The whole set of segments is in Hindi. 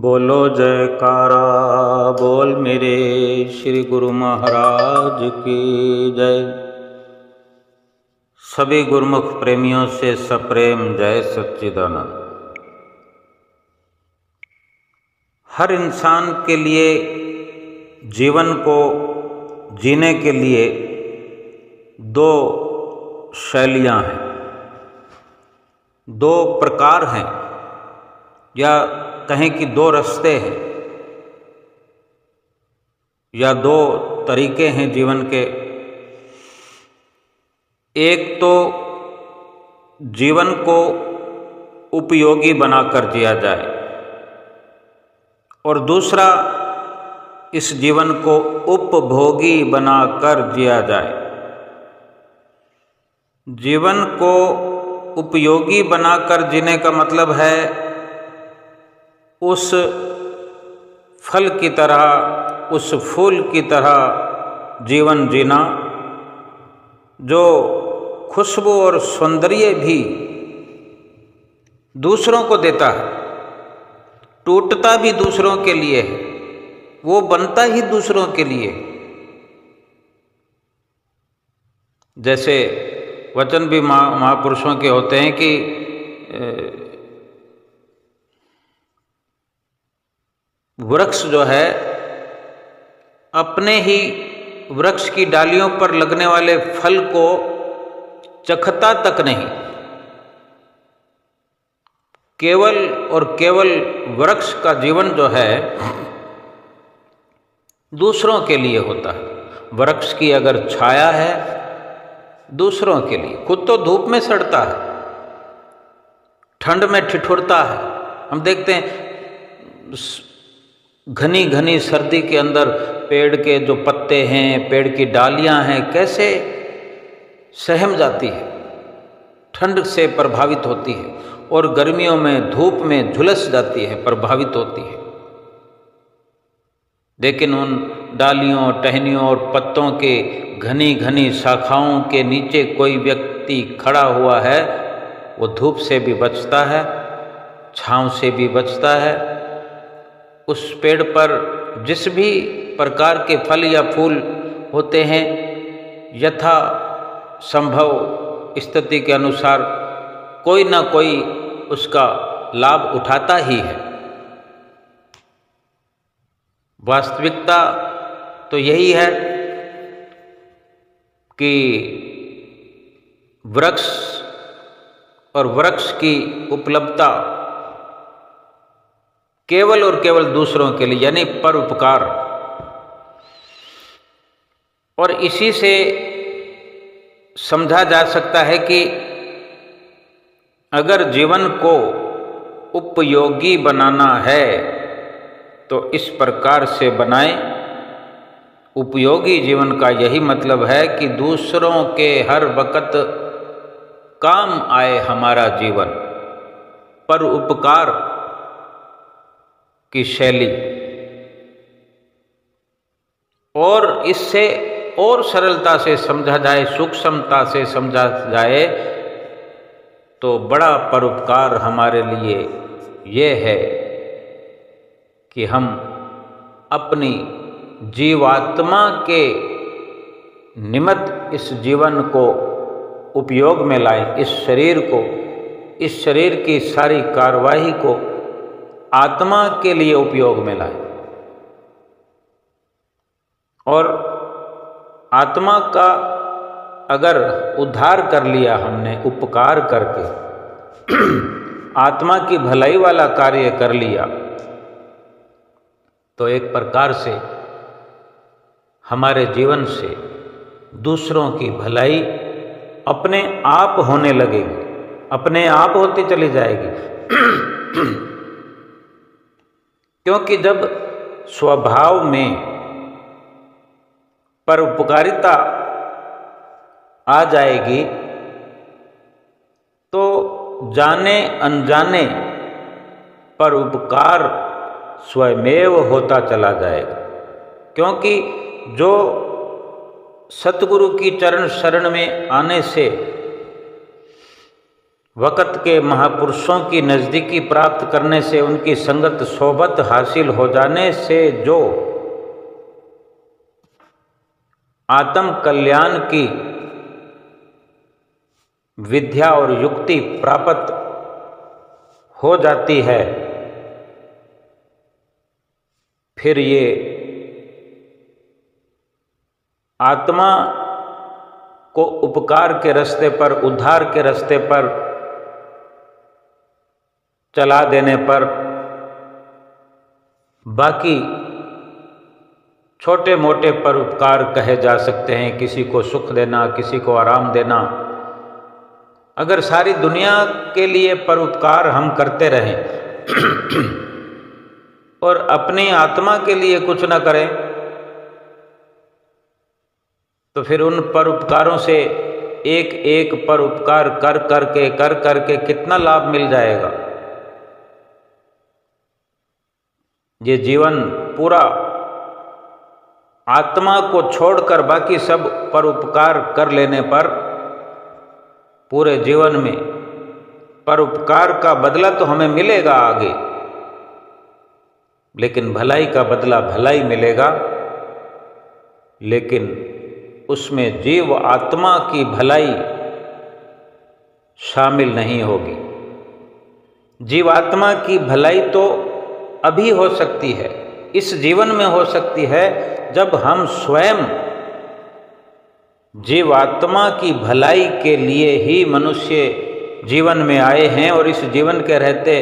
बोलो जयकारा बोल मेरे श्री गुरु महाराज की जय। सभी गुरुमुख प्रेमियों से सप्रेम जय सच्चिदानंद। हर इंसान के लिए जीवन को जीने के लिए दो शैलियाँ हैं, दो प्रकार हैं, या कहें कि दो रास्ते हैं या दो तरीके हैं जीवन के। एक तो जीवन को उपयोगी बनाकर जिया जाए और दूसरा इस जीवन को उपभोगी बनाकर जिया जाए। जीवन को उपयोगी बनाकर जीने का मतलब है उस फल की तरह, उस फूल की तरह जीवन जीना जो खुशबू और सौंदर्य भी दूसरों को देता है, टूटता भी दूसरों के लिए है, वो बनता ही दूसरों के लिए। जैसे वचन भी महापुरुषों के होते हैं कि वृक्ष जो है अपने ही वृक्ष की डालियों पर लगने वाले फल को चखता तक नहीं, केवल और केवल वृक्ष का जीवन जो है दूसरों के लिए होता है। वृक्ष की अगर छाया है दूसरों के लिए, खुद तो धूप में सड़ता है, ठंड में ठिठुरता है। हम देखते हैं घनी घनी सर्दी के अंदर पेड़ के जो पत्ते हैं, पेड़ की डालियां हैं, कैसे सहम जाती है, ठंड से प्रभावित होती है, और गर्मियों में धूप में झुलस जाती है, प्रभावित होती है। लेकिन उन डालियों, टहनियों और पत्तों के घनी घनी शाखाओं के नीचे कोई व्यक्ति खड़ा हुआ है, वो धूप से भी बचता है, छांव से भी बचता है। उस पेड़ पर जिस भी प्रकार के फल या फूल होते हैं, यथा संभव स्थिति के अनुसार कोई ना कोई उसका लाभ उठाता ही है। वास्तविकता तो यही है कि वृक्ष और वृक्ष की उपलब्धता केवल और केवल दूसरों के लिए, यानी परोपकार। और इसी से समझा जा सकता है कि अगर जीवन को उपयोगी बनाना है तो इस प्रकार से बनाएं। उपयोगी जीवन का यही मतलब है कि दूसरों के हर वक्त काम आए हमारा जीवन, परोपकार की शैली। और इससे और सरलता से समझा जाए, सूक्ष्मता से समझा जाए तो बड़ा परोपकार हमारे लिए ये है कि हम अपनी जीवात्मा के निमित्त इस जीवन को उपयोग में लाएं, इस शरीर की सारी कार्यवाही को आत्मा के लिए उपयोग में लाए। और आत्मा का अगर उद्धार कर लिया हमने उपकार करके, आत्मा की भलाई वाला कार्य कर लिया, तो एक प्रकार से हमारे जीवन से दूसरों की भलाई अपने आप होने लगेगी, अपने आप होती चली जाएगी। क्योंकि जब स्वभाव में परोपकारिता आ जाएगी तो जाने अनजाने परोपकार स्वयमेव होता चला जाएगा। क्योंकि जो सतगुरु की चरण शरण में आने से वक़्त के महापुरुषों की नज़दीकी प्राप्त करने से, उनकी संगत सोबत हासिल हो जाने से जो आत्म कल्याण की विद्या और युक्ति प्राप्त हो जाती है, फिर ये आत्मा को उपकार के रास्ते पर, उद्धार के रास्ते पर चला देने पर बाकी छोटे मोटे परोपकार कहे जा सकते हैं। किसी को सुख देना, किसी को आराम देना। अगर सारी दुनिया के लिए परोपकार हम करते रहें और अपनी आत्मा के लिए कुछ न करें, तो फिर उन परोपकारों से एक एक परोपकार कर करके कितना लाभ मिल जाएगा। ये जीवन पूरा आत्मा को छोड़कर बाकी सब परोपकार कर लेने पर पूरे जीवन में परोपकार का बदला तो हमें मिलेगा आगे, लेकिन भलाई का बदला भलाई मिलेगा, लेकिन उसमें जीव आत्मा की भलाई शामिल नहीं होगी। जीवात्मा की भलाई तो अभी हो सकती है, इस जीवन में हो सकती है, जब हम स्वयं जीवात्मा की भलाई के लिए ही मनुष्य जीवन में आए हैं और इस जीवन के रहते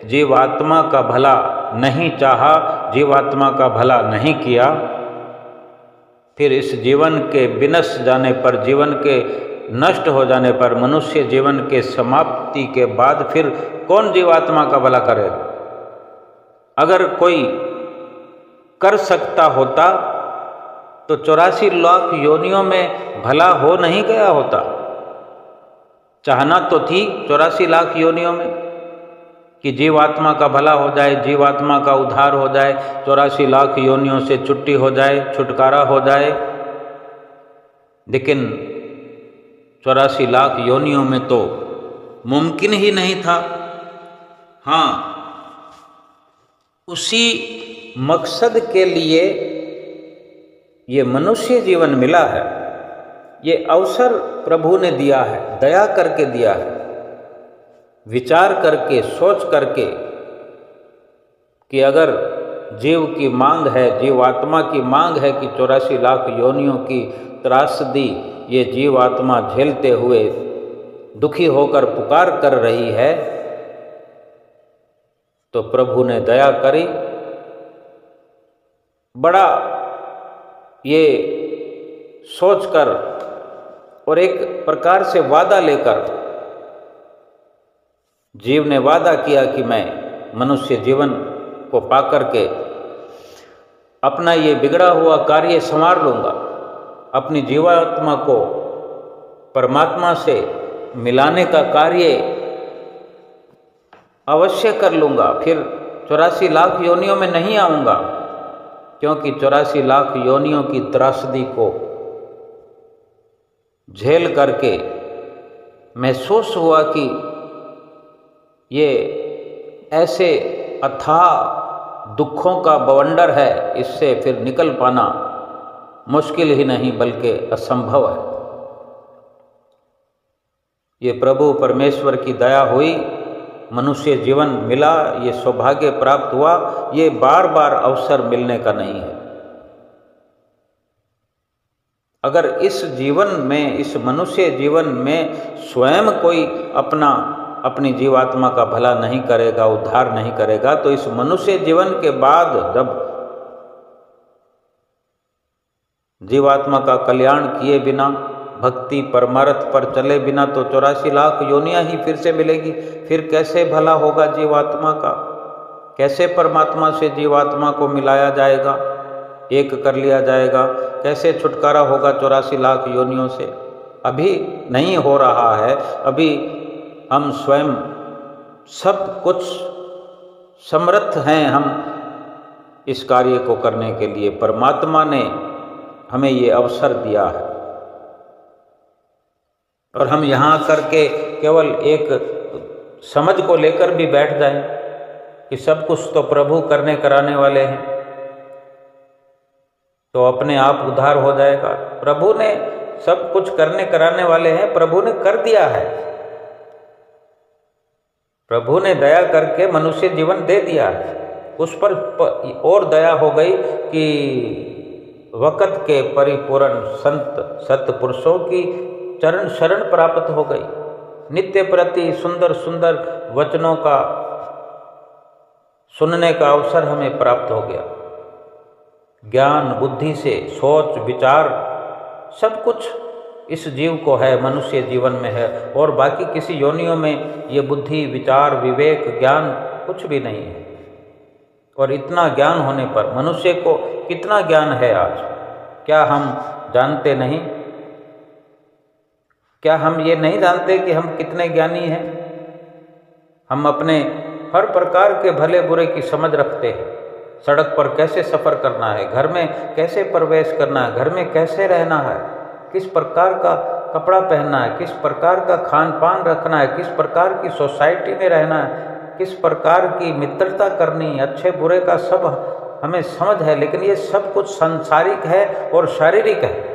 जीवात्मा का भला नहीं चाहा, जीवात्मा का भला नहीं किया, फिर इस जीवन के विनष्ट जाने पर, जीवन के नष्ट हो जाने पर, मनुष्य जीवन के समाप्ति के बाद फिर कौन जीवात्मा का भला करेगा? अगर कोई कर सकता होता तो 84 लाख योनियों में भला हो नहीं गया होता। चाहना तो थी 84 लाख योनियों में कि जीवात्मा का भला हो जाए, जीवात्मा का उद्धार हो जाए, 84 लाख योनियों से छुट्टी हो जाए, छुटकारा हो जाए, लेकिन 84 लाख योनियों में तो मुमकिन ही नहीं था। हाँ, उसी मकसद के लिए ये मनुष्य जीवन मिला है, ये अवसर प्रभु ने दिया है, दया करके दिया है, विचार करके, सोच करके कि अगर जीव की मांग है, जीवात्मा की मांग है कि 84 लाख योनियों की त्रासदी ये जीवात्मा झेलते हुए दुखी होकर पुकार कर रही है, तो प्रभु ने दया करी, बड़ा ये सोचकर और एक प्रकार से वादा लेकर जीव ने वादा किया कि मैं मनुष्य जीवन को पाकर के अपना ये बिगड़ा हुआ कार्य संवार लूँगा, अपनी जीवात्मा को परमात्मा से मिलाने का कार्य अवश्य कर लूँगा, फिर 84 लाख योनियों में नहीं आऊँगा, क्योंकि 84 लाख योनियों की त्रासदी को झेल करके महसूस हुआ कि ये ऐसे अथाह दुखों का बवंडर है, इससे फिर निकल पाना मुश्किल ही नहीं बल्कि असंभव है। ये प्रभु परमेश्वर की दया हुई, मनुष्य जीवन मिला, ये सौभाग्य प्राप्त हुआ, ये बार बार अवसर मिलने का नहीं है। अगर इस जीवन में, इस मनुष्य जीवन में स्वयं कोई अपनी जीवात्मा का भला नहीं करेगा, उद्धार नहीं करेगा, तो इस मनुष्य जीवन के बाद जब जीवात्मा का कल्याण किए बिना, भक्ति परमार्थ पर चले बिना, तो 84 लाख योनियां ही फिर से मिलेगी। फिर कैसे भला होगा जीवात्मा का? कैसे परमात्मा से जीवात्मा को मिलाया जाएगा, एक कर लिया जाएगा? कैसे छुटकारा होगा 84 लाख योनियों से? अभी नहीं हो रहा है। अभी हम स्वयं सब कुछ समर्थ हैं हम इस कार्य को करने के लिए। परमात्मा ने हमें ये अवसर दिया है। और हम यहाँ करके केवल एक समझ को लेकर भी बैठ जाएं कि सब कुछ तो प्रभु करने कराने वाले हैं, तो अपने आप उद्धार हो जाएगा। प्रभु ने सब कुछ करने कराने वाले हैं, प्रभु ने कर दिया है। प्रभु ने दया करके मनुष्य जीवन दे दिया है। उस पर और दया हो गई कि वक़्त के परिपूर्ण संत सत्पुरुषों की चरण शरण प्राप्त हो गई। नित्य प्रति सुंदर सुंदर वचनों का सुनने का अवसर हमें प्राप्त हो गया। ज्ञान बुद्धि से सोच विचार सब कुछ इस जीव को है, मनुष्य जीवन में है, और बाकी किसी योनियों में ये बुद्धि विचार विवेक ज्ञान कुछ भी नहीं है। और इतना ज्ञान होने पर मनुष्य को कितना ज्ञान है आज, क्या हम जानते नहीं? क्या हम ये नहीं जानते कि हम कितने ज्ञानी हैं? हम अपने हर प्रकार के भले बुरे की समझ रखते हैं। सड़क पर कैसे सफ़र करना है, घर में कैसे प्रवेश करना है, घर में कैसे रहना है, किस प्रकार का कपड़ा पहनना है, किस प्रकार का खान पान रखना है, किस प्रकार की सोसाइटी में रहना है, किस प्रकार की मित्रता करनी है, अच्छे बुरे का सब हमें समझ है। लेकिन ये सब कुछ सांसारिक है और शारीरिक है।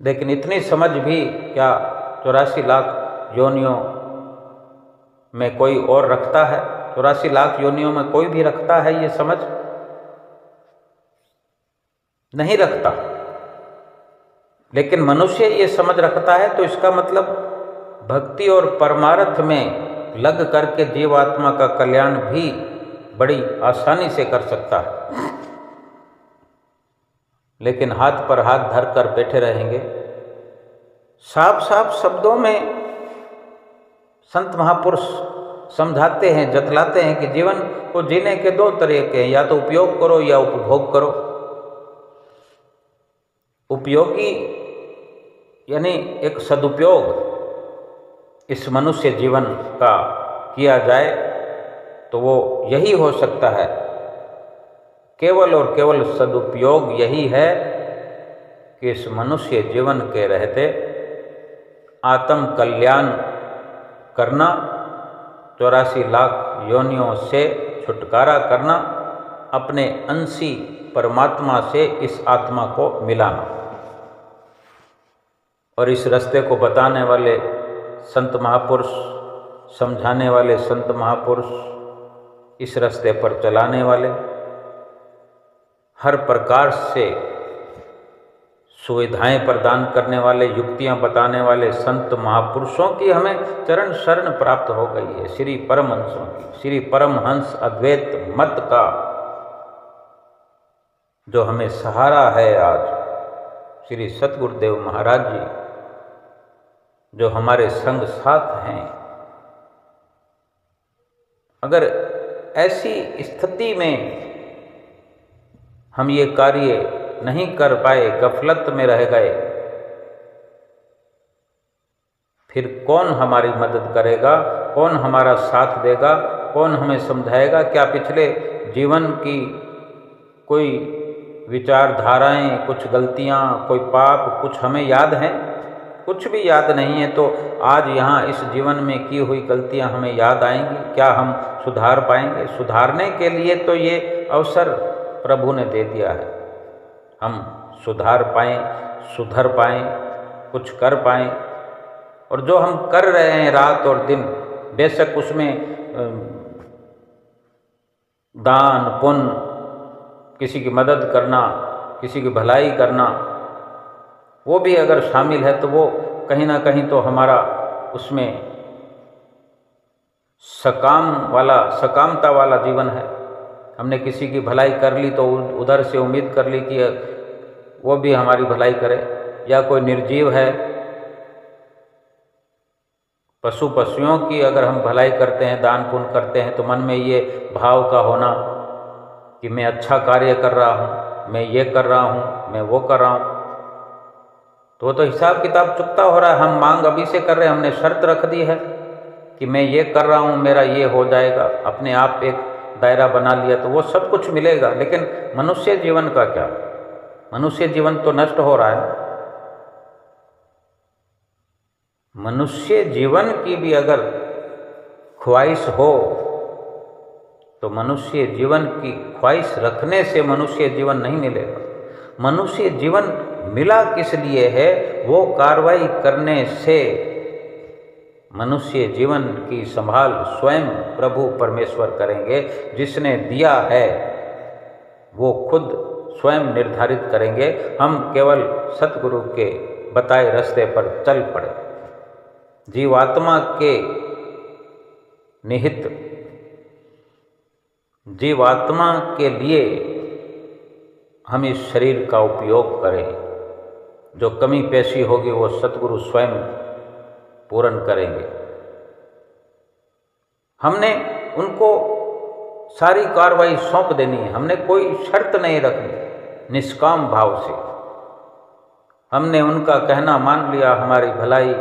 लेकिन इतनी समझ भी क्या 84 लाख योनियों में कोई और रखता है? 84 लाख योनियों में कोई भी रखता है ये समझ? नहीं रखता। लेकिन मनुष्य ये समझ रखता है, तो इसका मतलब भक्ति और परमार्थ में लग करके जीवात्मा का कल्याण भी बड़ी आसानी से कर सकता है। लेकिन हाथ पर हाथ धर कर बैठे रहेंगे। साफ साफ शब्दों में संत महापुरुष समझाते हैं, जतलाते हैं कि जीवन को जीने के दो तरीके हैं, या तो उपयोग करो या उपभोग करो। उपयोगी यानी एक सदुपयोग इस मनुष्य जीवन का किया जाए तो वो यही हो सकता है। केवल और केवल सदुपयोग यही है कि इस मनुष्य जीवन के रहते आत्म कल्याण करना, 84 लाख योनियों से छुटकारा करना, अपने अंशी परमात्मा से इस आत्मा को मिलाना। और इस रास्ते को बताने वाले संत महापुरुष, समझाने वाले संत महापुरुष, इस रास्ते पर चलाने वाले, हर प्रकार से सुविधाएं प्रदान करने वाले, युक्तियां बताने वाले संत महापुरुषों की हमें चरण शरण प्राप्त हो गई है। श्री परमहंसों की, श्री परमहंस अद्वैत मत का जो हमें सहारा है आज, श्री सतगुरुदेव महाराज जी जो हमारे संग साथ हैं। अगर ऐसी स्थिति में हम ये कार्य नहीं कर पाए, गफलत में रह गए, फिर कौन हमारी मदद करेगा? कौन हमारा साथ देगा? कौन हमें समझाएगा? क्या पिछले जीवन की कोई विचारधाराएं, कुछ गलतियां, कोई पाप, कुछ हमें याद हैं? कुछ भी याद नहीं है। तो आज यहाँ इस जीवन में की हुई गलतियां हमें याद आएंगी? क्या हम सुधार पाएंगे? सुधारने के लिए तो ये अवसर प्रभु ने दे दिया है। हम सुधार पाएं, सुधर पाएं, कुछ कर पाएं। और जो हम कर रहे हैं रात और दिन, बेशक उसमें दान पुण्य, किसी की मदद करना, किसी की भलाई करना, वो भी अगर शामिल है तो वो कहीं ना कहीं तो हमारा उसमें सकामता वाला जीवन है। हमने किसी की भलाई कर ली तो उधर से उम्मीद कर ली कि वो भी हमारी भलाई करे। या कोई निर्जीव है, पशुओं की अगर हम भलाई करते हैं, दान पुण्य करते हैं, तो मन में ये भाव का होना कि मैं अच्छा कार्य कर रहा हूँ, मैं ये कर रहा हूँ, मैं वो कर रहा हूँ, तो वो तो हिसाब किताब चुकता हो रहा है। हम मांग अभी से कर रहे हैं, हमने शर्त रख दी है कि मैं ये कर रहा हूँ, मेरा ये हो जाएगा, अपने आप एक दायरा बना लिया तो वो सब कुछ मिलेगा। लेकिन मनुष्य जीवन का क्या? मनुष्य जीवन तो नष्ट हो रहा है। मनुष्य जीवन की भी अगर ख्वाहिश हो तो मनुष्य जीवन की ख्वाहिश रखने से मनुष्य जीवन नहीं मिलेगा। मनुष्य जीवन मिला किस लिए है, वो कार्रवाई करने से मनुष्य जीवन की संभाल स्वयं प्रभु परमेश्वर करेंगे। जिसने दिया है वो खुद स्वयं निर्धारित करेंगे। हम केवल सतगुरु के बताए रास्ते पर चल पड़े। जीवात्मा के निहित जीवात्मा के लिए हम इस शरीर का उपयोग करें। जो कमी पेशी होगी वो सतगुरु स्वयं पूर्ण करेंगे। हमने उनको सारी कार्रवाई सौंप देनी है। हमने कोई शर्त नहीं रखनी, निष्काम भाव से। हमने उनका कहना मान लिया, हमारी भलाई,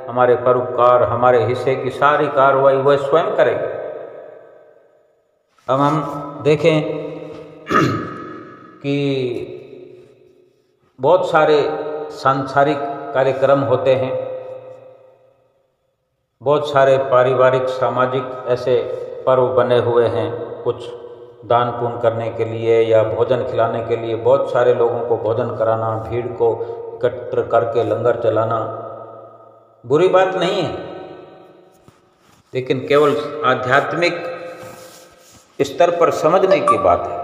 हमारे परोपकार, हमारे हिस्से की सारी कार्रवाई वह स्वयं करेंगे। अब हम देखें कि बहुत सारे सांसारिक कार्यक्रम होते हैं, बहुत सारे पारिवारिक सामाजिक ऐसे पर्व बने हुए हैं, कुछ दान पुण्य करने के लिए या भोजन खिलाने के लिए, बहुत सारे लोगों को भोजन कराना, भीड़ को एकत्र करके लंगर चलाना बुरी बात नहीं है, लेकिन केवल आध्यात्मिक स्तर पर समझने की बात है।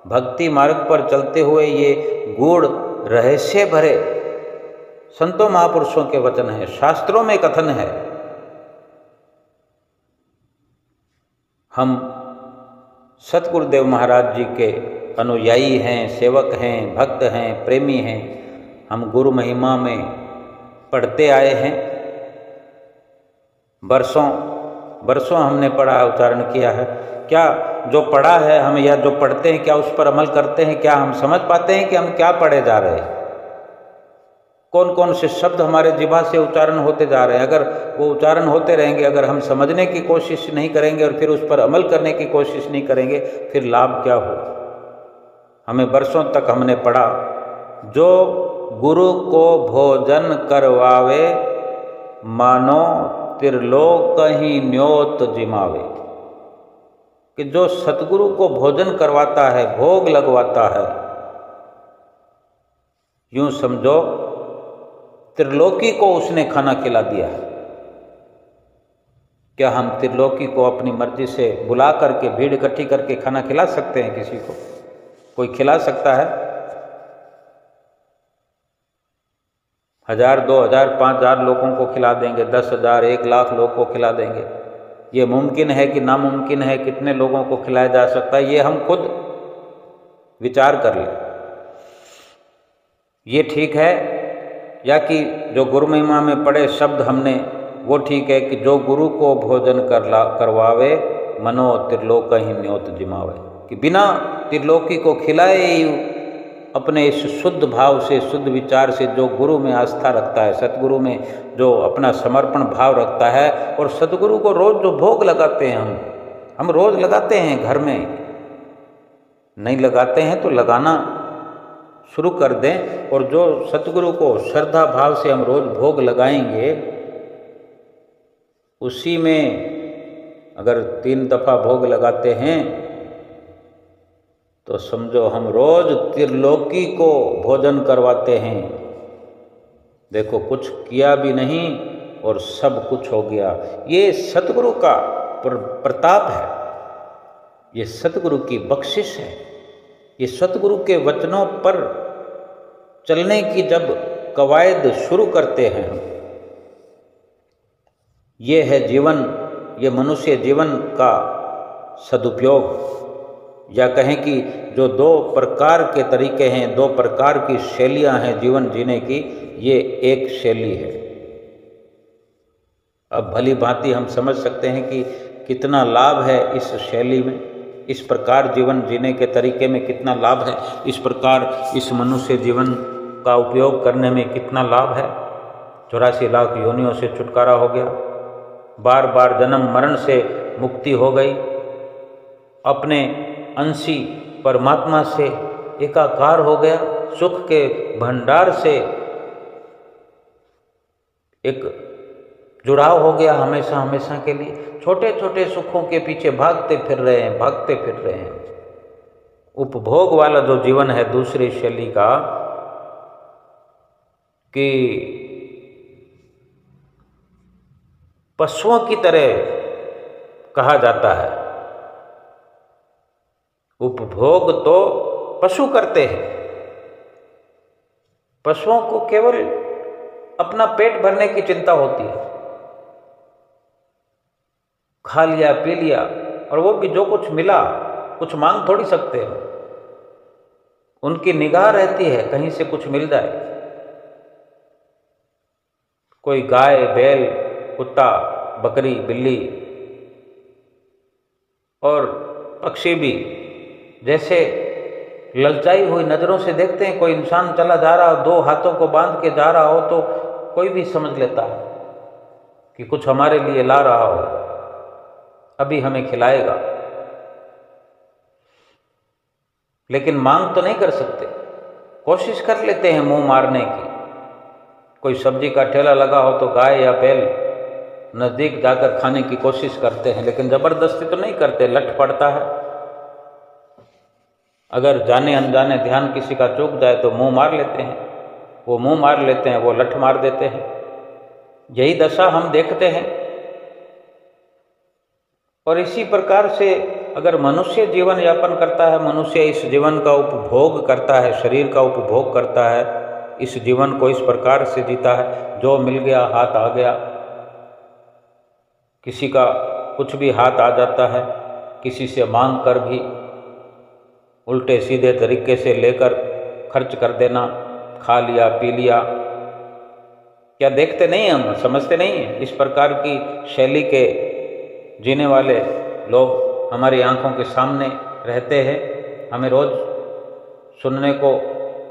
भक्ति मार्ग पर चलते हुए ये गूढ़ रहस्य भरे संतों महापुरुषों के वचन हैं, शास्त्रों में कथन है। हम सतगुरुदेव महाराज जी के अनुयायी हैं, सेवक हैं, भक्त हैं, प्रेमी हैं। हम गुरु महिमा में पढ़ते आए हैं। बरसों हमने पढ़ा, उच्चारण किया है। क्या जो पढ़ा है हम या जो पढ़ते हैं, क्या उस पर अमल करते हैं? क्या हम समझ पाते हैं कि हम क्या पढ़े जा रहे हैं? कौन कौन से शब्द हमारे जिह्वा से उच्चारण होते जा रहे हैं? अगर वो उच्चारण होते रहेंगे, अगर हम समझने की कोशिश नहीं करेंगे और फिर उस पर अमल करने की कोशिश नहीं करेंगे, फिर लाभ क्या हो? हमें बरसों तक हमने पढ़ा, जो गुरु को भोजन करवावे, मानो त्रिलोक ही न्योत जिमावे। कि जो सतगुरु को भोजन करवाता है, भोग लगवाता है, यूं समझो त्रिलोकी को उसने खाना खिला दिया है। क्या हम त्रिलोकी को अपनी मर्जी से बुला करके, भीड़ इकट्ठी करके खाना खिला सकते हैं? किसी को कोई खिला सकता है? 1000, 2000, 5000 लोगों को खिला देंगे, 10,000, 1,00,000 लोगों को खिला देंगे। ये मुमकिन है कि नामुमकिन है? कितने लोगों को खिलाया जा सकता है, ये हम खुद विचार कर लें। ये ठीक है या कि जो गुरु महिमा में पढ़े शब्द हमने, वो ठीक है कि जो गुरु को भोजन करवावे, मनो त्रिलोक ही न्योत जिमावे। कि बिना त्रिलोकी को खिलाए ही अपने इस शुद्ध भाव से, शुद्ध विचार से जो गुरु में आस्था रखता है, सतगुरु में जो अपना समर्पण भाव रखता है, और सतगुरु को रोज जो भोग लगाते हैं, हम रोज लगाते हैं, घर में नहीं लगाते हैं तो लगाना शुरू कर दें। और जो सतगुरु को श्रद्धा भाव से हम रोज भोग लगाएंगे, उसी में अगर 3 दफ़ा भोग लगाते हैं तो समझो हम रोज त्रिलोकी को भोजन करवाते हैं। देखो, कुछ किया भी नहीं और सब कुछ हो गया। ये सतगुरु का प्रताप है, ये सतगुरु की बख्शिश है। ये सतगुरु के वचनों पर चलने की जब कवायद शुरू करते हैं, ये है जीवन, ये मनुष्य जीवन का सदुपयोग। या कहें कि जो 2 प्रकार के तरीके हैं, 2 प्रकार की शैलियां हैं जीवन जीने की, ये एक शैली है। अब भली भांति हम समझ सकते हैं कि कितना लाभ है इस शैली में, इस प्रकार जीवन जीने के तरीके में कितना लाभ है, इस प्रकार इस मनुष्य जीवन का उपयोग करने में कितना लाभ है। 84 लाख योनियों से छुटकारा हो गया, बार बार जन्म मरण से मुक्ति हो गई, अपने अंशी परमात्मा से एकाकार हो गया, सुख के भंडार से एक जुड़ाव हो गया हमेशा हमेशा के लिए। छोटे छोटे सुखों के पीछे भागते फिर रहे हैं, भागते फिर रहे हैं। उपभोग वाला जो जीवन है दूसरी शैली का, कि पशुओं की तरह कहा जाता है। उपभोग तो पशु करते हैं। पशुओं को केवल अपना पेट भरने की चिंता होती है। खा लिया, पी लिया, और वो भी जो कुछ मिला, कुछ मांग थोड़ी सकते हैं। उनकी निगाह रहती है कहीं से कुछ मिल जाए। कोई गाय, बैल, कुत्ता, बकरी, बिल्ली और पक्षी भी जैसे ललचाई हुई नजरों से देखते हैं। कोई इंसान चला जा रहा हो, दो हाथों को बांध के जा रहा हो, तो कोई भी समझ लेता है कि कुछ हमारे लिए ला रहा हो, अभी हमें खिलाएगा। लेकिन मांग तो नहीं कर सकते। कोशिश कर लेते हैं मुंह मारने की। कोई सब्जी का ठेला लगा हो तो गाय या बैल नज़दीक जाकर खाने की कोशिश करते हैं, लेकिन ज़बरदस्ती तो नहीं करते, लठ पड़ता है। अगर जाने अनजाने ध्यान किसी का चूक जाए तो मुंह मार लेते हैं। वो मुंह मार लेते हैं, वो लठ मार देते हैं। यही दशा हम देखते हैं। और इसी प्रकार से अगर मनुष्य जीवन यापन करता है, मनुष्य इस जीवन का उपभोग करता है, शरीर का उपभोग करता है, इस जीवन को इस प्रकार से जीता है, जो मिल गया हाथ आ गया। किसी का कुछ भी हाथ आ जाता है, किसी से मांग कर भी उल्टे सीधे तरीके से लेकर खर्च कर देना, खा लिया, पी लिया। क्या देखते नहीं, हम समझते नहीं हैं? इस प्रकार की शैली के जीने वाले लोग हमारी आंखों के सामने रहते हैं। हमें रोज सुनने को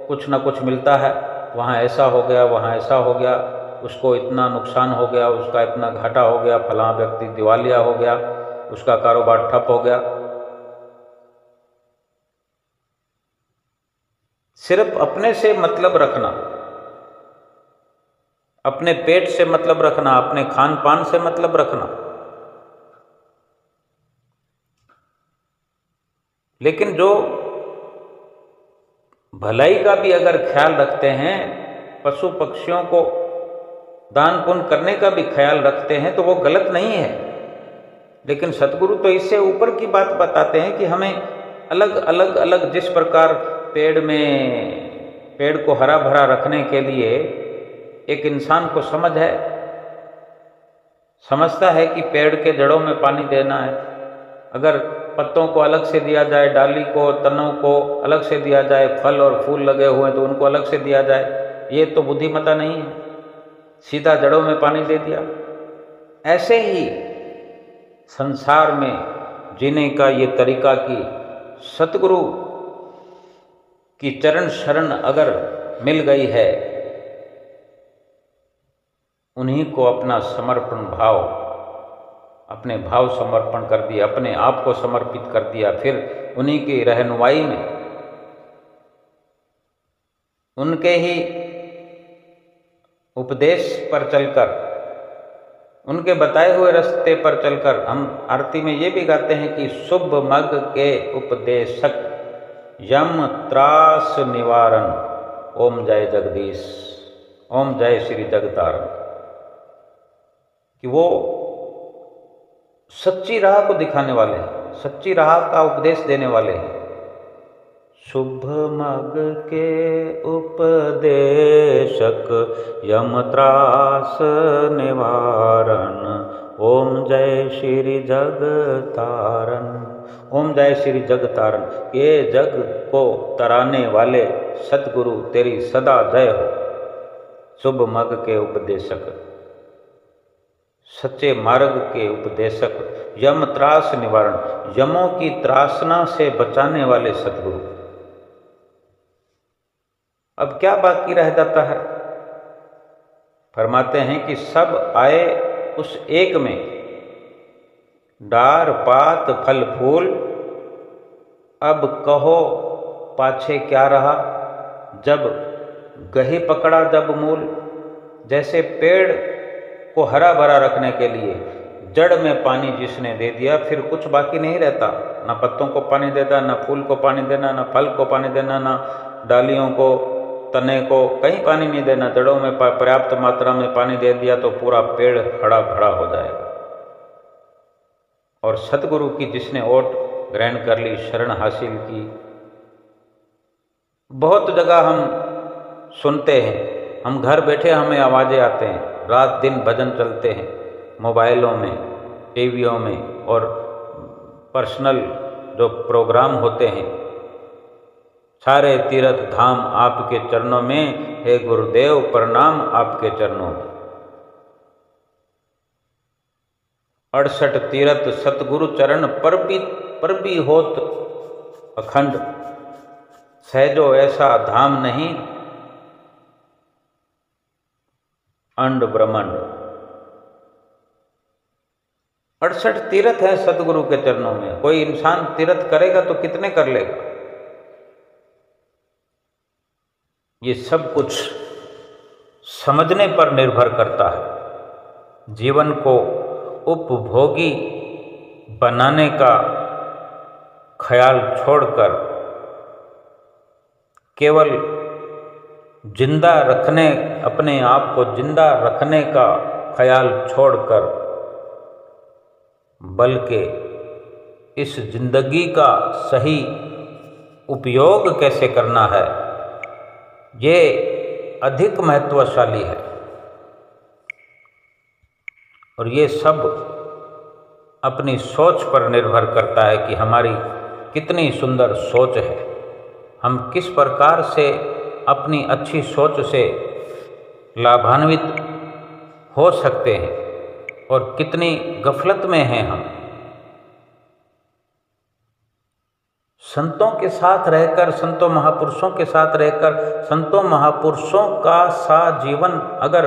कुछ ना कुछ मिलता है। वहाँ ऐसा हो गया, वहाँ ऐसा हो गया, उसको इतना नुकसान हो गया, उसका इतना घाटा हो गया, फलां व्यक्ति दिवालिया हो गया, उसका कारोबार ठप हो गया। सिर्फ अपने से मतलब रखना, अपने पेट से मतलब रखना, अपने खान पान से मतलब रखना। लेकिन जो भलाई का भी अगर ख्याल रखते हैं, पशु पक्षियों को दान पुण्य करने का भी ख्याल रखते हैं, तो वो गलत नहीं है। लेकिन सतगुरु तो इससे ऊपर की बात बताते हैं कि हमें अलग अलग अलग, जिस प्रकार पेड़ को हरा भरा रखने के लिए एक इंसान को समझता है कि पेड़ के जड़ों में पानी देना है। अगर पत्तों को अलग से दिया जाए, डाली को, तनों को अलग से दिया जाए, फल और फूल लगे हुए हैं तो उनको अलग से दिया जाए, ये तो बुद्धिमत्ता नहीं है। सीधा जड़ों में पानी दे दिया। ऐसे ही संसार में जीने का ये तरीका कि सतगुरु की चरण शरण अगर मिल गई है, उन्हीं को अपना समर्पण भाव, अपने भाव समर्पण कर दिया, अपने आप को समर्पित कर दिया। फिर उन्हीं की रहनुमाई में, उनके ही उपदेश पर चलकर, उनके बताए हुए रास्ते पर चलकर, हम आरती में ये भी गाते हैं कि शुभ मग के उपदेशक, यम त्रास निवारण, ओम जय जगदीश, ओम जय श्री जगतारण। कि वो सच्ची राह को दिखाने वाले हैं, सच्ची राह का उपदेश देने वाले हैं। शुभ मग के उपदेशक, यम त्रास निवारण, ओम जय श्री जगतारण, ओम जय श्री जगतारण। ये जग को तराने वाले सतगुरु तेरी सदा जय हो। शुभ मग के उपदेशक, सच्चे मार्ग के उपदेशक, यम त्रास निवारण, यमों की त्रासना से बचाने वाले सतगुरु। अब क्या बाकी रह जाता है? फरमाते हैं कि सब आए उस एक में, डार पात फल फूल, अब कहो पाछे क्या रहा, जब गही पकड़ा जब मूल। जैसे पेड़ को हरा भरा रखने के लिए जड़ में पानी जिसने दे दिया, फिर कुछ बाकी नहीं रहता। ना पत्तों को पानी देना, ना फूल को पानी देना, ना फल को पानी देना, ना डालियों को, तने को कहीं पानी नहीं देना। जड़ों में पर्याप्त मात्रा में पानी दे दिया तो पूरा पेड़ हरा भरा हो जाएगा। और सतगुरु की जिसने ओट ग्रहण कर ली, शरण हासिल की, बहुत जगह हम सुनते हैं, हम घर बैठे हमें आवाज़ें आते हैं, रात दिन भजन चलते हैं, मोबाइलों में, टीवियों में, और पर्सनल जो प्रोग्राम होते हैं। सारे तीर्थ धाम आपके चरणों में, हे गुरुदेव प्रणाम आपके चरणों में। 68 तीर्थ सतगुरु चरण पर भी होत अखंड, सहजो ऐसा धाम नहीं अंड ब्रह्मांड। 68 तीर्थ है सतगुरु के चरणों में। कोई इंसान तीर्थ करेगा तो कितने कर लेगा? ये सब कुछ समझने पर निर्भर करता है। जीवन को उपभोगी बनाने का ख्याल छोड़कर केवल जिंदा रखने, अपने आप को जिंदा रखने का ख्याल छोड़कर, बल्कि इस जिंदगी का सही उपयोग कैसे करना है, ये अधिक महत्वशाली है। और ये सब अपनी सोच पर निर्भर करता है कि हमारी कितनी सुंदर सोच है। हम किस प्रकार से अपनी अच्छी सोच से लाभान्वित हो सकते हैं और कितनी गफलत में हैं हम। संतों के साथ रहकर, संतों महापुरुषों के साथ रहकर, संतों महापुरुषों का सा जीवन अगर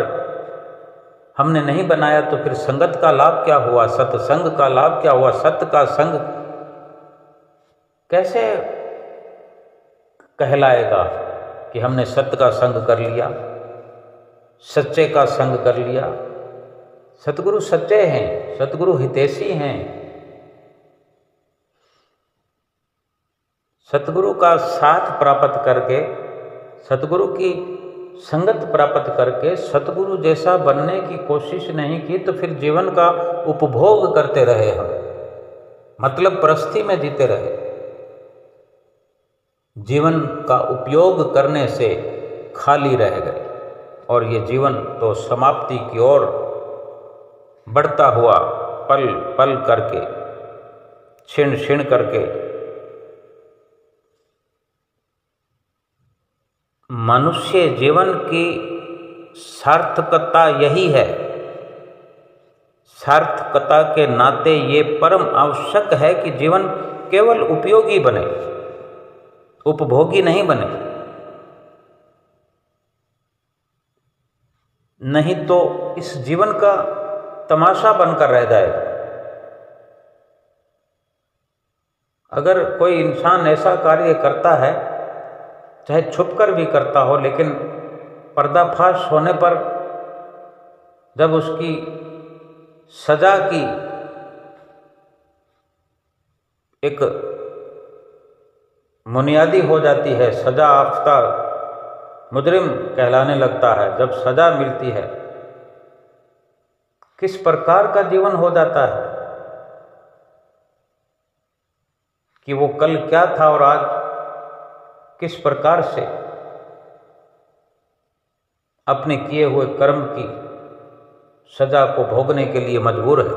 हमने नहीं बनाया तो फिर संगत का लाभ क्या हुआ, सत्संग का लाभ क्या हुआ? सत्य का संग कैसे कहलाएगा कि हमने सत्य का संग कर लिया, सच्चे का संग कर लिया? सतगुरु सच्चे हैं, सतगुरु हितैषी हैं। सतगुरु का साथ प्राप्त करके, सतगुरु की संगत प्राप्त करके सतगुरु जैसा बनने की कोशिश नहीं की तो फिर जीवन का उपभोग करते रहे हम, मतलब परस्ती में जीते रहे। जीवन का उपयोग करने से खाली रह गए और ये जीवन तो समाप्ति की ओर बढ़ता हुआ पल पल करके, क्षण क्षण करके मनुष्य जीवन की सार्थकता यही है। सार्थकता के नाते ये परम आवश्यक है कि जीवन केवल उपयोगी बने, उपभोगी नहीं बने। नहीं तो इस जीवन का तमाशा बनकर रह जाएगा। अगर कोई इंसान ऐसा कार्य करता है, चाहे छुपकर भी करता हो, लेकिन पर्दाफाश होने पर जब उसकी सजा की एक बुनियादी हो जाती है, सजा याफ्ता मुजरिम कहलाने लगता है, जब सजा मिलती है, किस प्रकार का जीवन हो जाता है कि वो कल क्या था और आज किस प्रकार से अपने किए हुए कर्म की सजा को भोगने के लिए मजबूर है।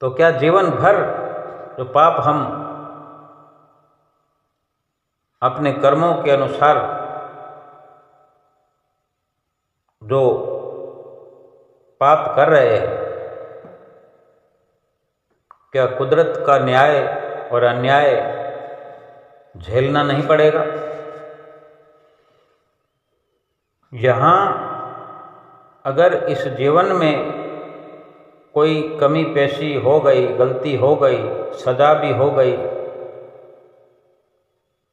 तो क्या जीवन भर जो पाप हम अपने कर्मों के अनुसार जो पाप कर रहे हैं, क्या कुदरत का न्याय और अन्याय झेलना नहीं पड़ेगा? यहाँ अगर इस जीवन में कोई कमी पेशी हो गई, गलती हो गई, सजा भी हो गई,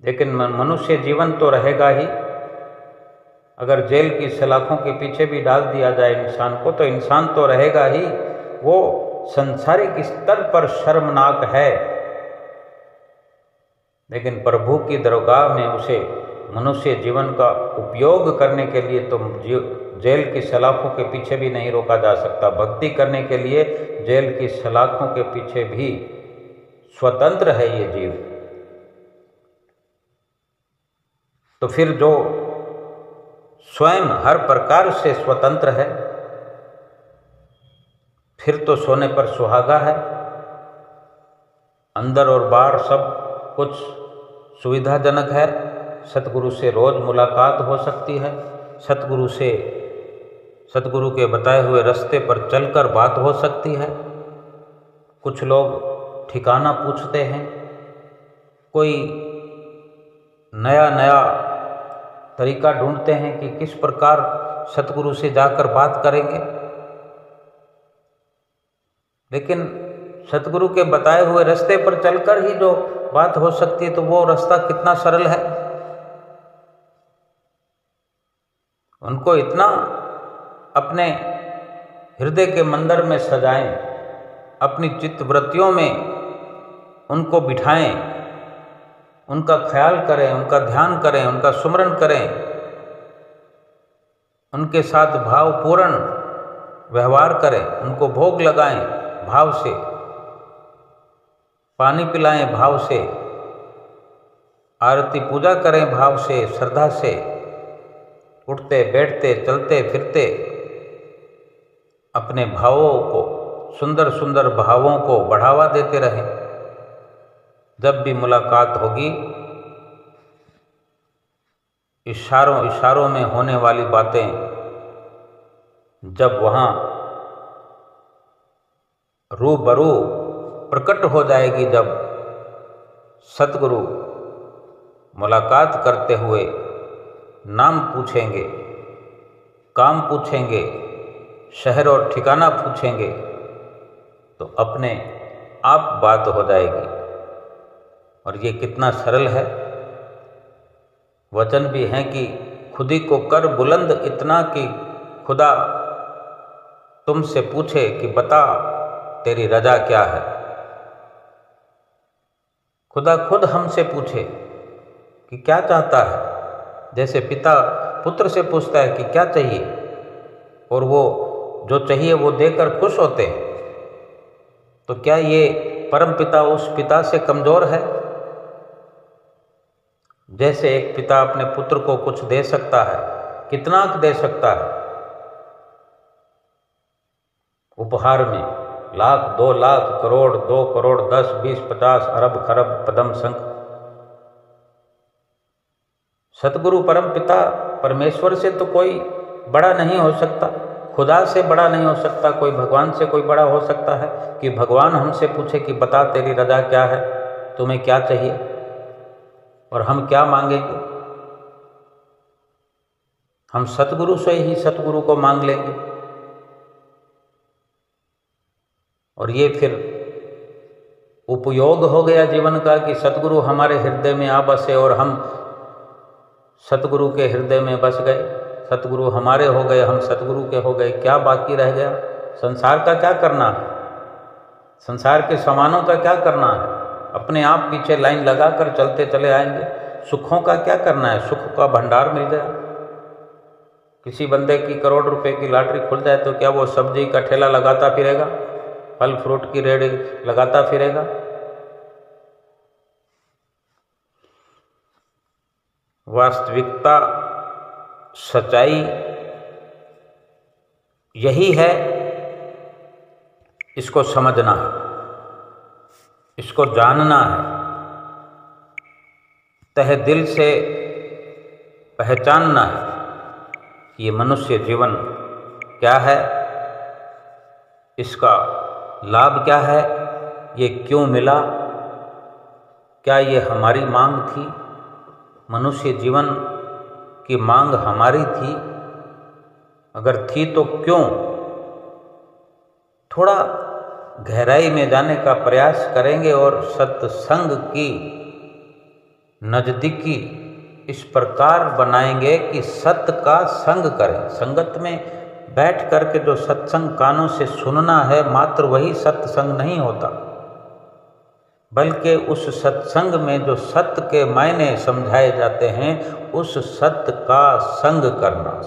लेकिन मनुष्य जीवन तो रहेगा ही। अगर जेल की सलाखों के पीछे भी डाल दिया जाए इंसान को, तो इंसान तो रहेगा ही, वो संसारिक स्तर पर शर्मनाक है, लेकिन प्रभु की दरगाह में उसे मनुष्य जीवन का उपयोग करने के लिए तो जेल की सलाखों के पीछे भी नहीं रोका जा सकता। भक्ति करने के लिए जेल की सलाखों के पीछे भी स्वतंत्र है ये जीव। तो फिर जो स्वयं हर प्रकार से स्वतंत्र है, फिर तो सोने पर सुहागा है। अंदर और बाहर सब कुछ सुविधाजनक है। सतगुरु से रोज मुलाकात हो सकती है। सतगुरु के बताए हुए रास्ते पर चलकर बात हो सकती है। कुछ लोग ठिकाना पूछते हैं, कोई नया नया तरीका ढूंढते हैं कि किस प्रकार सतगुरु से जाकर बात करेंगे, लेकिन सतगुरु के बताए हुए रास्ते पर चलकर ही जो बात हो सकती है, तो वो रास्ता कितना सरल है। उनको इतना अपने हृदय के मंदिर में सजाएं, अपनी चित्तवृत्तियों में उनको बिठाएं, उनका ख्याल करें, उनका ध्यान करें, उनका सुमरन करें, उनके साथ भावपूर्ण व्यवहार करें, उनको भोग लगाएं भाव से, पानी पिलाएं भाव से, आरती पूजा करें भाव से, श्रद्धा से, उठते बैठते चलते फिरते अपने भावों को, सुंदर सुंदर भावों को बढ़ावा देते रहें। जब भी मुलाकात होगी, इशारों में होने वाली बातें जब वहाँ रूबरू प्रकट हो जाएगी, जब सतगुरु मुलाकात करते हुए नाम पूछेंगे, काम पूछेंगे, शहर और ठिकाना पूछेंगे, तो अपने आप बात हो जाएगी। और ये कितना सरल है। वचन भी हैं कि खुदी को कर बुलंद इतना कि खुदा तुमसे पूछे कि बता तेरी रजा क्या है। खुदा खुद हमसे पूछे कि क्या चाहता है। जैसे पिता पुत्र से पूछता है कि क्या चाहिए, और वो जो चाहिए वो देकर खुश होते हैं, तो क्या ये परम पिता उस पिता से कमज़ोर है? जैसे एक पिता अपने पुत्र को कुछ दे सकता है, कितना दे सकता है उपहार में, 1,00,000, 2,00,000, करोड़, 2 करोड़, 10, 20, 50 अरब खरब पदम संख। सतगुरु परम पिता परमेश्वर से तो कोई बड़ा नहीं हो सकता, खुदा से बड़ा नहीं हो सकता, कोई भगवान से कोई बड़ा हो सकता है कि भगवान हमसे पूछे कि बता तेरी रजा क्या है, तुम्हें क्या चाहिए, और हम क्या मांगेंगे? हम सतगुरु से ही सतगुरु को मांग लेंगे। और ये फिर उपयोग हो गया जीवन का कि सतगुरु हमारे हृदय में आ बसे और हम सतगुरु के हृदय में बस गए। सतगुरु हमारे हो गए, हम सतगुरु के हो गए। क्या बाकी रह गया? संसार का क्या करना है? संसार के सामानों का क्या करना है? अपने आप पीछे लाइन लगाकर चलते चले आएंगे। सुखों का क्या करना है? सुख का भंडार मिल गया। किसी बंदे की करोड़ रुपए की लॉटरी खुल जाए तो क्या वो सब्जी का ठेला लगाता फिरेगा, फल फ्रूट की रेहड़ी लगाता फिरेगा? वास्तविकता, सच्चाई यही है। इसको समझना है, इसको जानना है, तहे दिल से पहचानना है कि ये मनुष्य जीवन क्या है, इसका लाभ क्या है, ये क्यों मिला, क्या ये हमारी मांग थी? मनुष्य जीवन की मांग हमारी थी? अगर थी तो क्यों? थोड़ा गहराई में जाने का प्रयास करेंगे और सत्संग की नज़दीकी इस प्रकार बनाएंगे कि सत्य का संग करें। संगत में बैठ करके जो सत्संग कानों से सुनना है, मात्र वही सत्संग नहीं होता, बल्कि उस सत्संग में जो सत्य के मायने समझाए जाते हैं, उस सत्य का संग करना,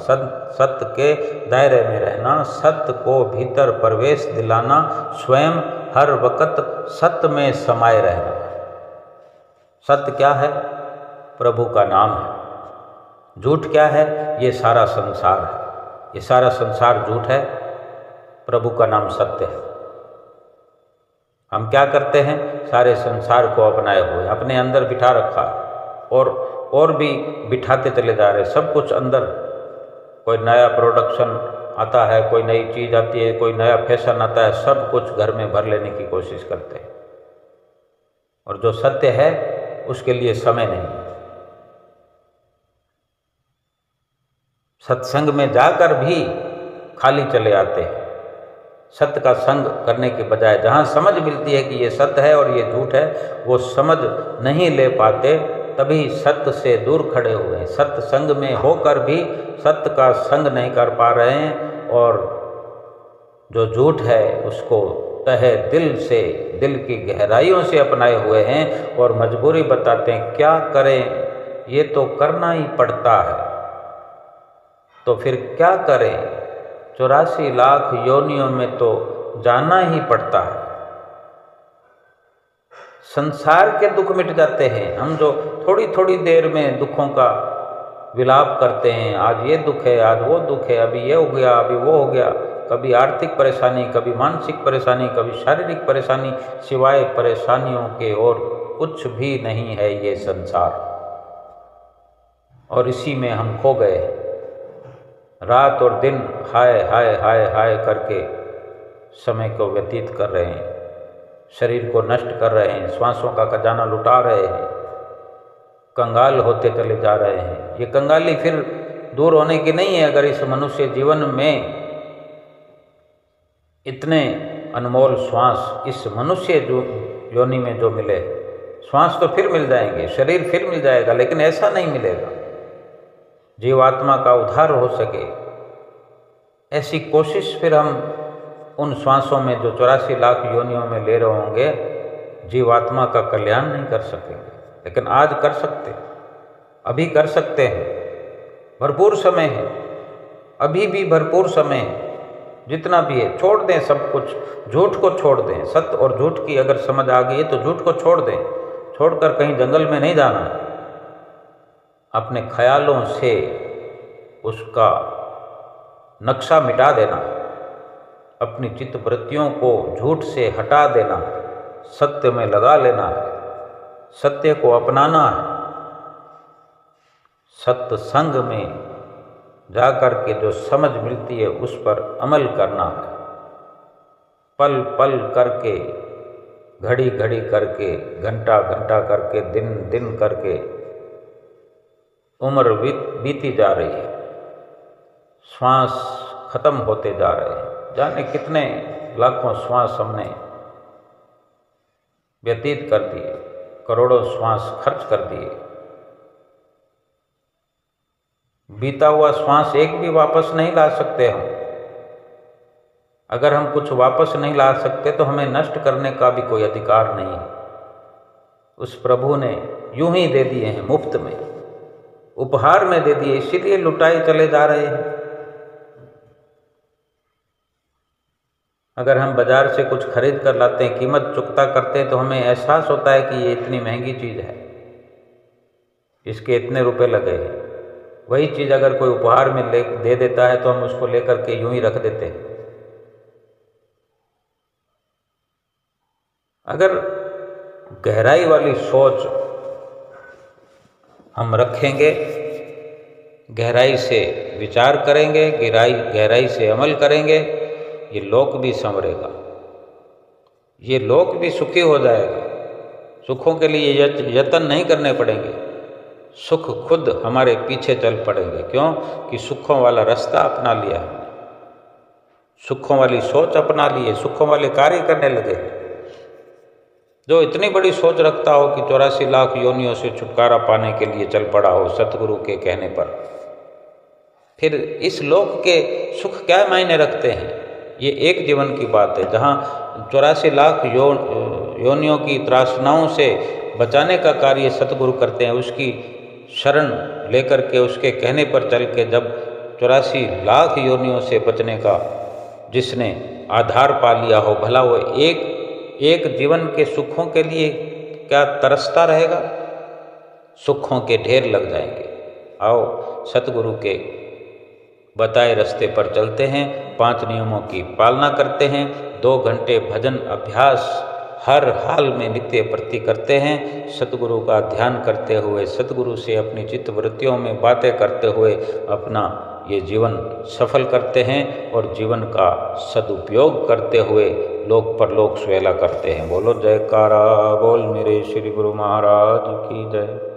सत्य के दायरे में रहना, सत्य को भीतर प्रवेश दिलाना, स्वयं हर वक्त सत्य में समाये रहना। सत्य क्या है? प्रभु का नाम है। झूठ क्या है? ये सारा संसार है। ये सारा संसार झूठ है, प्रभु का नाम सत्य है। हम क्या करते हैं? सारे संसार को अपनाए हुए अपने अंदर बिठा रखा और भी बिठाते चले जा रहे। सब कुछ अंदर, कोई नया प्रोडक्शन आता है, कोई नई चीज़ आती है, कोई नया फैशन आता है, सब कुछ घर में भर लेने की कोशिश करते हैं। और जो सत्य है उसके लिए समय नहीं। सत्संग में जाकर भी खाली चले आते हैं। सत्य का संग करने के बजाय जहाँ समझ मिलती है कि ये सत्य है और ये झूठ है, वो समझ नहीं ले पाते, तभी सत्य से दूर खड़े हुए हैं। सत्य संग में होकर भी सत्य का संग नहीं कर पा रहे हैं और जो झूठ है उसको तहे दिल से, दिल की गहराइयों से अपनाए हुए हैं और मजबूरी बताते हैं। क्या करें? ये तो करना ही पड़ता है। तो फिर क्या करें? 84 लाख योनियों में तो जाना ही पड़ता है। संसार के दुख मिट जाते हैं। हम जो थोड़ी थोड़ी देर में दुखों का विलाप करते हैं, आज ये दुख है, आज वो दुख है, अभी ये हो गया, अभी वो हो गया, कभी आर्थिक परेशानी, कभी मानसिक परेशानी, कभी शारीरिक परेशानी, सिवाय परेशानियों के और कुछ भी नहीं है ये संसार। और इसी में हम खो गए। रात और दिन हाय हाय हाय हाय करके समय को व्यतीत कर रहे हैं, शरीर को नष्ट कर रहे हैं, श्वासों का खजाना लुटा रहे हैं, कंगाल होते चले जा रहे हैं। ये कंगाली फिर दूर होने की नहीं है। अगर इस मनुष्य जीवन में इतने अनमोल श्वास इस मनुष्य योनि में जो मिले, श्वास तो फिर मिल जाएंगे, शरीर फिर मिल जाएगा, लेकिन ऐसा नहीं मिलेगा जीवात्मा का उद्धार हो सके। ऐसी कोशिश फिर हम उन श्वासों में जो 84 लाख योनियों में ले रहे होंगे, जीवात्मा का कल्याण नहीं कर सकेंगे। लेकिन आज कर सकते, अभी कर सकते हैं, भरपूर समय है, अभी भी भरपूर समय है। जितना भी है छोड़ दें सब कुछ, झूठ को छोड़ दें। सत्य और झूठ की अगर समझ आ गई है तो झूठ को छोड़ दें। छोड़कर कहीं जंगल में नहीं जाना, अपने ख्यालों से उसका नक्शा मिटा देना, अपनी चित्त वृत्तियों को झूठ से हटा देना, सत्य में लगा लेना है, सत्य को अपनाना है। सत्य संग में जाकर के जो समझ मिलती है उस पर अमल करना है। पल पल करके, घड़ी घड़ी करके, घंटा घंटा करके, दिन दिन करके उम्र बीती जा रही है, श्वास खत्म होते जा रहे हैं। जाने कितने लाखों श्वास हमने व्यतीत कर दिए, करोड़ों श्वास खर्च कर दिए। बीता हुआ श्वास एक भी वापस नहीं ला सकते हम। अगर हम कुछ वापस नहीं ला सकते तो हमें नष्ट करने का भी कोई अधिकार नहीं है। उस प्रभु ने यूं ही दे दिए हैं, मुफ्त में, उपहार में दे दिए, इसीलिए लुटाए चले जा रहे हैं। अगर हम बाजार से कुछ खरीद कर लाते हैं, कीमत चुकता करते हैं, तो हमें एहसास होता है कि ये इतनी महंगी चीज़ है, इसके इतने रुपए लगे हैं। वही चीज़ अगर कोई उपहार में दे देता है तो हम उसको लेकर के यूं ही रख देते हैं। अगर गहराई वाली सोच हम रखेंगे, गहराई से विचार करेंगे, गहराई से अमल करेंगे, ये लोक भी संवरेगा, ये लोक भी सुखी हो जाएगा। सुखों के लिए यत्न नहीं करने पड़ेंगे, सुख खुद हमारे पीछे चल पड़ेंगे। क्यों? कि सुखों वाला रास्ता अपना लिया हमने, सुखों वाली सोच अपना लिए, सुखों वाले कार्य करने लगे। जो इतनी बड़ी सोच रखता हो कि 84 लाख योनियों से छुटकारा पाने के लिए चल पड़ा हो सतगुरु के कहने पर, फिर इस लोक के सुख क्या मायने रखते हैं। ये एक जीवन की बात है जहाँ 84 लाख योनियों की त्रासनाओं से बचाने का कार्य सतगुरु करते हैं। उसकी शरण लेकर के, उसके कहने पर चल के जब 84 लाख योनियों से बचने का जिसने आधार पा लिया हो, भला वो एक जीवन के सुखों के लिए क्या तरसता रहेगा। सुखों के ढेर लग जाएंगे। आओ सतगुरु के बताए रास्ते पर चलते हैं, 5 नियमों की पालना करते हैं, 2 घंटे भजन अभ्यास हर हाल में नित्य प्रति करते हैं, सतगुरु का ध्यान करते हुए, सतगुरु से अपनी चित्त वृत्तियों में बातें करते हुए अपना ये जीवन सफल करते हैं और जीवन का सदुपयोग करते हुए लोक परलोक सुहेला करते हैं। बोलो जयकारा बोल मेरे श्री गुरु महाराज की जय।